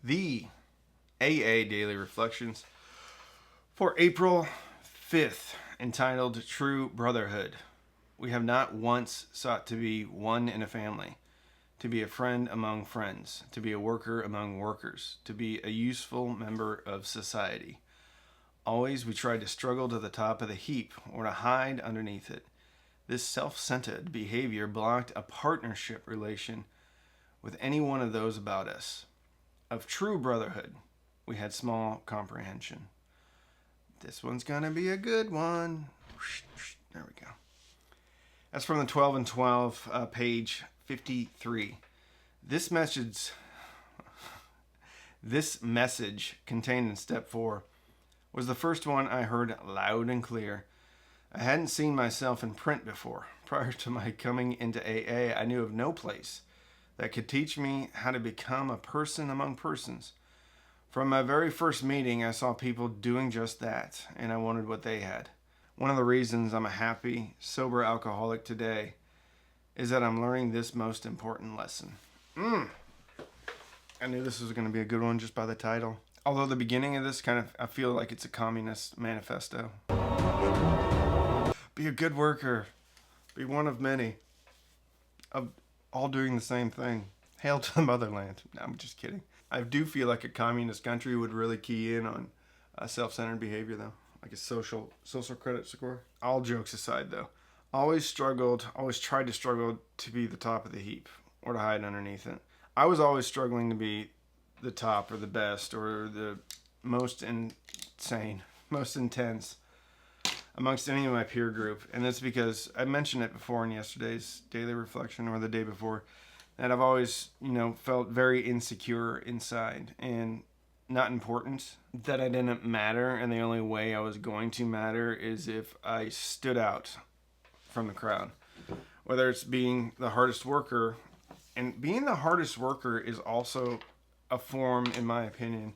The AA Daily Reflections for April 5th, entitled True Brotherhood. We have not once sought to be one in a family, to be a friend among friends, to be a worker among workers, to be a useful member of society. Always we tried to struggle to the top of the heap or to hide underneath it. This self-centered behavior blocked a partnership relation with any one of those about us. Of true brotherhood, we had small comprehension. This one's gonna be a good one. There we go. That's from the 12 and 12, page 53. This message contained in step 4 was the first one I heard loud and clear. I hadn't seen myself in print before. Prior to my coming into AA, I knew of no place that could teach me how to become a person among persons. From my very first meeting, I saw people doing just that, and I wanted what they had. One of the reasons I'm a happy, sober alcoholic today is that I'm learning this most important lesson. I knew this was going to be a good one just by the title. Although the beginning of this I feel like it's a communist manifesto. Be a good worker. Be one of many. Of all doing the same thing. Hail to the motherland. No, I'm just kidding. I do feel like a communist country would really key in on self-centered behavior, though. Like a social credit score. All jokes aside, though. Always tried to struggle to be the top of the heap or to hide underneath it. I was always struggling to be the top or the best or the most insane, most intense amongst any of my peer group. And that's because I mentioned it before in yesterday's daily reflection or the day before, that I've always, felt very insecure inside and not important, that I didn't matter, and the only way I was going to matter is if I stood out from the crowd. Whether it's being the hardest worker, and being the hardest worker is also a form, in my opinion,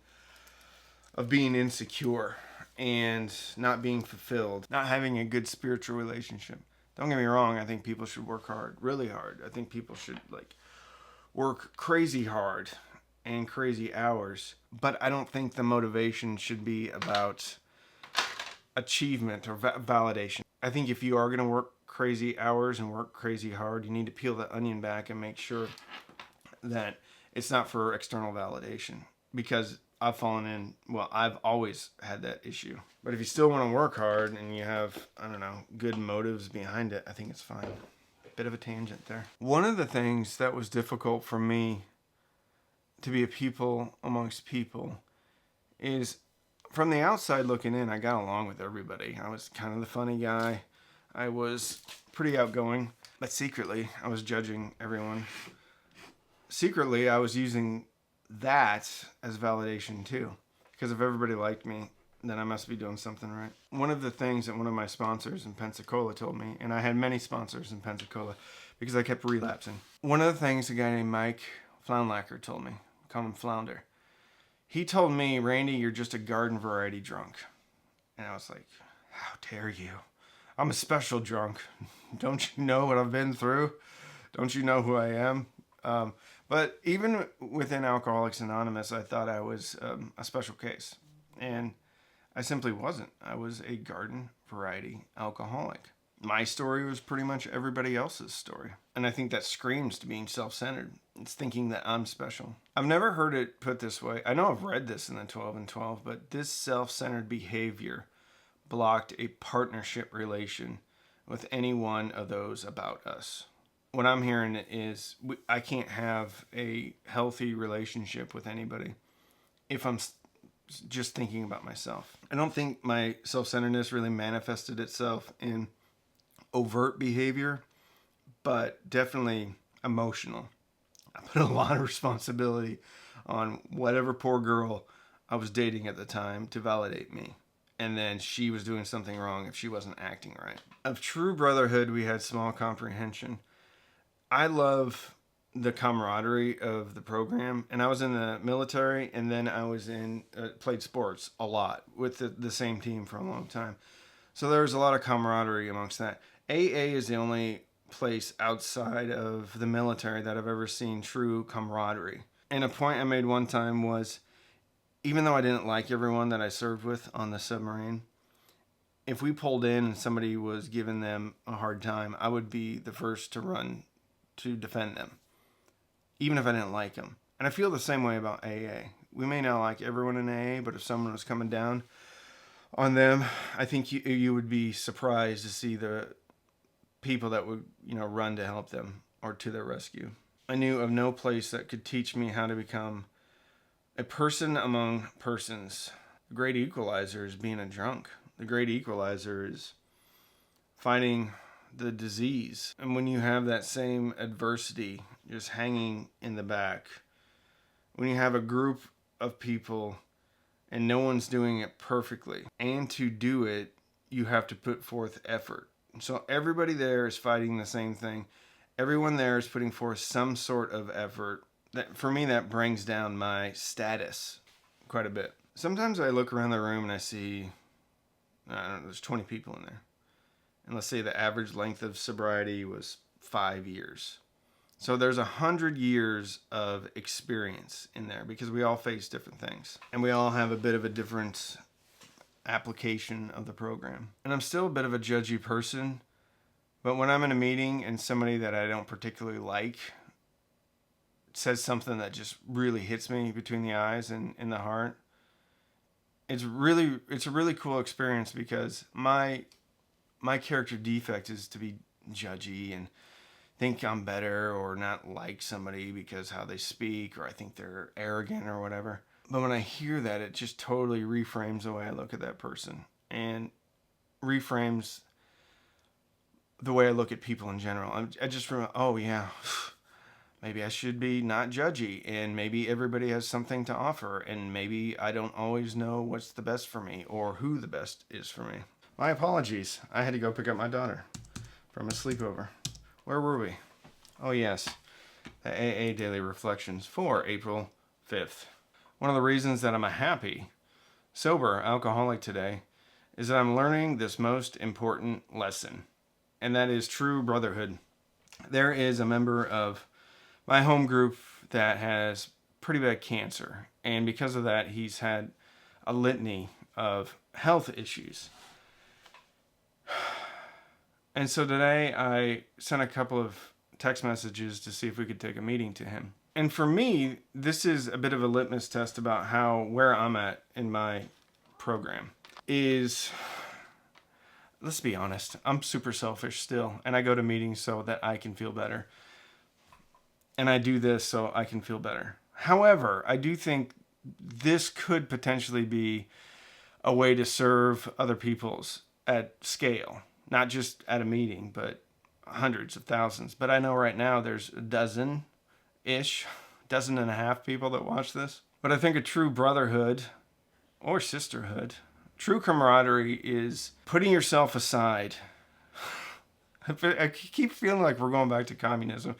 of being insecure and not being fulfilled, not having a good spiritual relationship. Don't get me wrong, I think people should work hard, really hard. I think people should work crazy hard and crazy hours, but I don't think the motivation should be about achievement or validation. I think if you are going to work crazy hours and work crazy hard, you need to peel the onion back and make sure that it's not for external validation, because I've always had that issue. But if you still want to work hard and you have, good motives behind it, I think it's fine. Bit of a tangent there. One of the things that was difficult for me to be a people amongst people is, from the outside looking in, I got along with everybody. I was kind of the funny guy. I was pretty outgoing, but secretly I was judging everyone. Secretly I was using that as validation too, because if everybody liked me, then I must be doing something right. One of the things that one of my sponsors in Pensacola told me, and I had many sponsors in Pensacola because I kept relapsing. One of the things a guy named Mike Floundlacker told me, call him Flounder. He told me, Randy, you're just a garden variety drunk. And I was like, how dare you? I'm a special drunk. Don't you know what I've been through? Don't you know who I am? But even within Alcoholics Anonymous, I thought I was a special case. And I simply wasn't. I was a garden variety alcoholic. My story was pretty much everybody else's story. And I think that screams to being self-centered. It's thinking that I'm special. I've never heard it put this way. I know I've read this in the 12 and 12, but this self-centered behavior blocked a partnership relation with any one of those about us. What I'm hearing is I can't have a healthy relationship with anybody if I'm just thinking about myself. I don't think my self-centeredness really manifested itself in overt behavior, but definitely emotional. I put a lot of responsibility on whatever poor girl I was dating at the time to validate me. And then she was doing something wrong if she wasn't acting right. Of true brotherhood, we had small comprehension. I love the camaraderie of the program, and I was in the military, and then I was played sports a lot with the same team for a long time. So there was a lot of camaraderie amongst that. AA is the only place outside of the military that I've ever seen true camaraderie. And a point I made one time was, even though I didn't like everyone that I served with on the submarine, if we pulled in and somebody was giving them a hard time, I would be the first to run to defend them, even if I didn't like them. And I feel the same way about AA. We may not like everyone in AA, but if someone was coming down on them, I think you would be surprised to see the people that would, run to help them or to their rescue. I knew of no place that could teach me how to become a person among persons. The great equalizer is being a drunk. The great equalizer is fighting the disease. And when you have that same adversity just hanging in the back, when you have a group of people and no one's doing it perfectly, and to do it, you have to put forth effort. So everybody there is fighting the same thing. Everyone there is putting forth some sort of effort. That, for me, that brings down my status quite a bit. Sometimes I look around the room and I see, I don't know, there's 20 people in there. And let's say the average length of sobriety was 5 years. So there's 100 years of experience in there because we all face different things. And we all have a bit of a different application of the program. And I'm still a bit of a judgy person, but when I'm in a meeting and somebody that I don't particularly like says something that just really hits me between the eyes and in the heart, it's a really cool experience because my character defect is to be judgy and think I'm better or not like somebody because how they speak, or I think they're arrogant or whatever. But when I hear that, it just totally reframes the way I look at that person and reframes the way I look at people in general. I just remember, oh yeah, maybe I should be not judgy, and maybe everybody has something to offer, and maybe I don't always know what's the best for me or who the best is for me. My apologies. I had to go pick up my daughter from a sleepover. Where were we? Oh yes, the AA Daily Reflections for April 5th. One of the reasons that I'm a happy, sober alcoholic today is that I'm learning this most important lesson, and that is true brotherhood. There is a member of my home group that has pretty bad cancer, and because of that, he's had a litany of health issues. And so today I sent a couple of text messages to see if we could take a meeting to him. And for me, this is a bit of a litmus test about where I'm at in my program. Let's be honest, I'm super selfish still, and I go to meetings so that I can feel better. And I do this so I can feel better. However, I do think this could potentially be a way to serve other people's at scale. Not just at a meeting, but hundreds of thousands. But I know right now there's a dozen-ish, dozen and a half people that watch this. But I think a true brotherhood or sisterhood, true camaraderie is putting yourself aside. I keep feeling like we're going back to communism.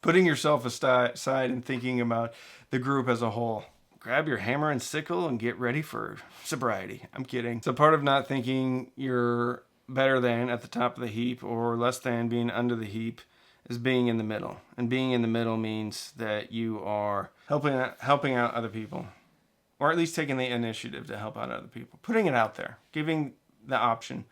Putting yourself aside and thinking about the group as a whole. Grab your hammer and sickle and get ready for sobriety. I'm kidding. So part of not thinking you're better than at the top of the heap or less than being under the heap is being in the middle. And being in the middle means that you are helping out other people, or at least taking the initiative to help out other people. Putting it out there, giving the option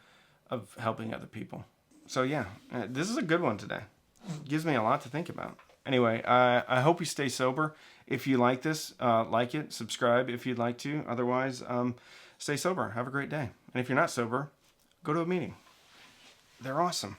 of helping other people. So yeah, this is a good one today. It gives me a lot to think about. Anyway, I hope you stay sober. If you like this, like it, subscribe if you'd like to. Otherwise, stay sober. Have a great day. And if you're not sober, go to a meeting. They're awesome.